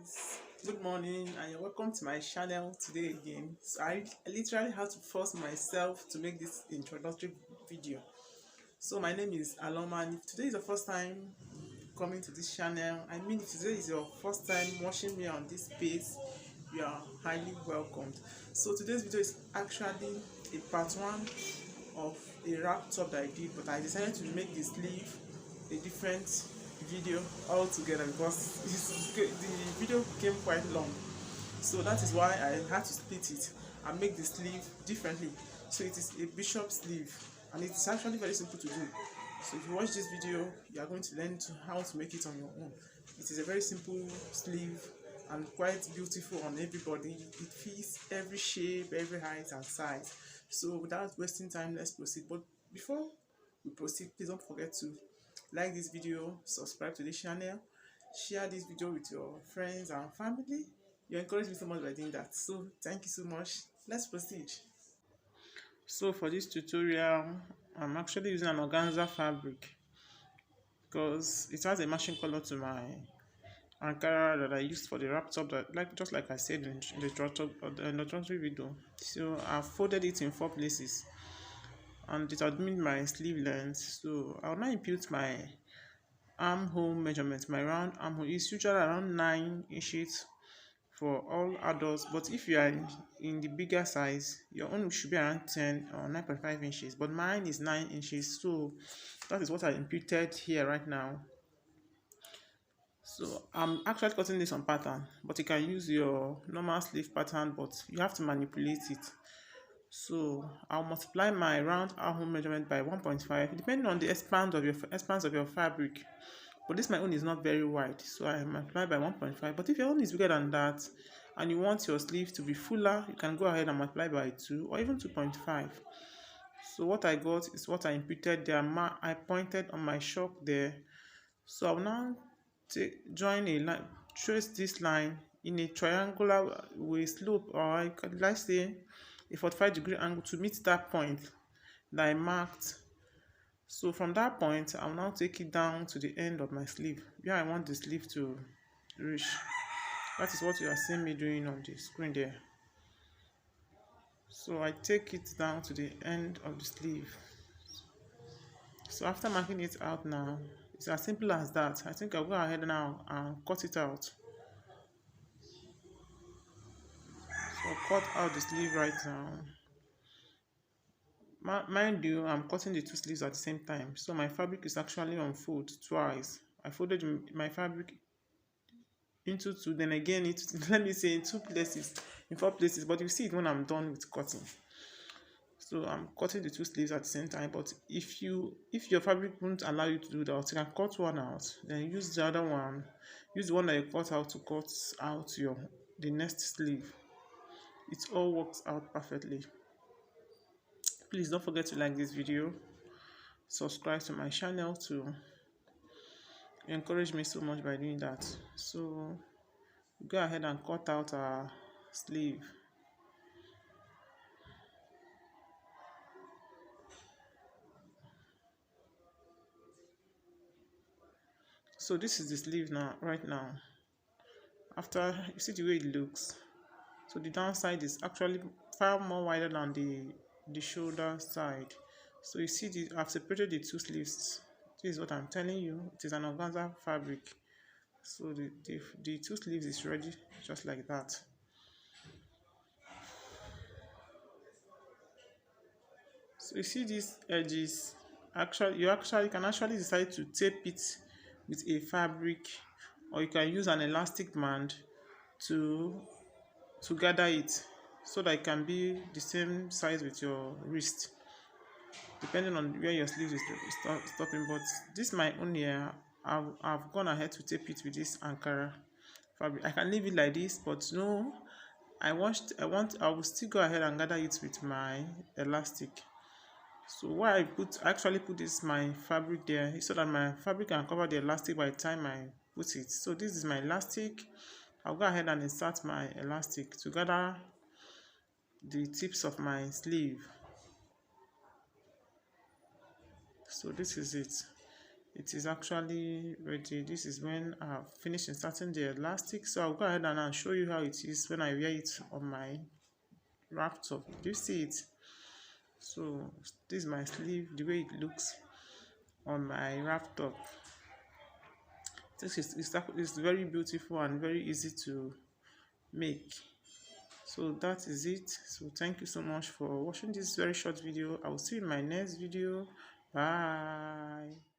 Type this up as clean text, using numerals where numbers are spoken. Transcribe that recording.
guys, good morning and you're welcome to my channel today again. So I literally had to force myself to make this introductory video. So my name is Aloma, and if today is the first time coming to this channel, if today is your first time watching me on this space, you are highly welcomed. So today's video is actually a part one of a wrap top that I did, but I decided to make the sleeve a different video altogether because the video became quite long. So that is why I had to split it and make the sleeve differently. So it is a bishop sleeve and it's actually very simple to do. So if you watch this video, you are going to learn how to make it on your own. It is a very simple sleeve and quite beautiful on everybody. It fits every shape, every height and size. So without wasting time, let's proceed. But before we proceed, please don't forget to like this video, subscribe to the channel, share this video with your friends and family. You encourage me so much by doing that. So thank you so much. Let's proceed. So for this tutorial, I'm actually using an organza fabric because it has a matching color to my Ankara that I used for the wrap top, that just like I said in the introductory video. So I've folded it in 4 places and determined my sleeve length. So I'll now impute my armhole measurement. My round armhole is usually around 9 inches for all adults, but if you are in the bigger size, your own should be around 10 or 9.5 inches, but mine is 9 inches. So that is what I imputed here right now. So I'm actually cutting this on pattern, but you can use your normal sleeve pattern, but you have to manipulate it. So I'll multiply my round armhole measurement by 1.5 depending on the expanse of your fabric. But this my own is not very wide, so I multiply by 1.5. But if your own is bigger than that and you want your sleeve to be fuller, you can go ahead and multiply by 2 or even 2.5. So what I got is what I imputed there. I pointed on my chalk there. So I'll now join a line, trace this line in a triangular way slope, or let's say a 45-degree angle to meet that point that I marked. So from that point, I'll now take it down to the end of my sleeve where I want the sleeve to reach. That is what you are seeing me doing on the screen there. So I take it down to the end of the sleeve. So after marking it out now, it's as simple as that. I think I'll go ahead now and cut it out. So I'll cut out the sleeve right now. Mind you, I'm cutting the 2 sleeves at the same time, so my fabric is actually unfold twice. I folded my fabric into 2, then again let me say in 2 places, in 4 places, but you see it when I'm done with cutting. So I'm cutting the 2 sleeves at the same time, but if your fabric won't allow you to do that, you can cut one out, then use the other one, use the one that you cut out to cut out the next sleeve. It all works out perfectly. Please don't forget to like this video, subscribe to my channel to encourage me so much by doing that. So go ahead and cut out our sleeve. So this is the sleeve right now. After you see the way it looks, so the downside is actually far more wider than the shoulder side. So you see I've separated the 2 sleeves. This is what I'm telling you. It is an organza fabric. So the 2 sleeves is ready just like that. So you see these edges, you can actually decide to tape it with a fabric, or you can use an elastic band to gather it so that it can be the same size with your wrist, depending on where your sleeve is stopping. But this my own here, I've gone ahead to tape it with this Ankara fabric. I can leave it like this, but no, I will still go ahead and gather it with my elastic. So why I actually put my fabric there is so that my fabric can cover the elastic by the time I put it. So this is my elastic. I'll go ahead and insert my elastic to gather the tips of my sleeve. So this is it. it is actually ready. This is when I've finished inserting the elastic, so I'll go ahead and I'll show you how it is when I wear it on my wrap top. Do you see it? So this is my sleeve, the way it looks on my wrap top. This is very beautiful and very easy to make. So that is it. So thank you so much for watching this very short video. I will see you in my next video. Bye.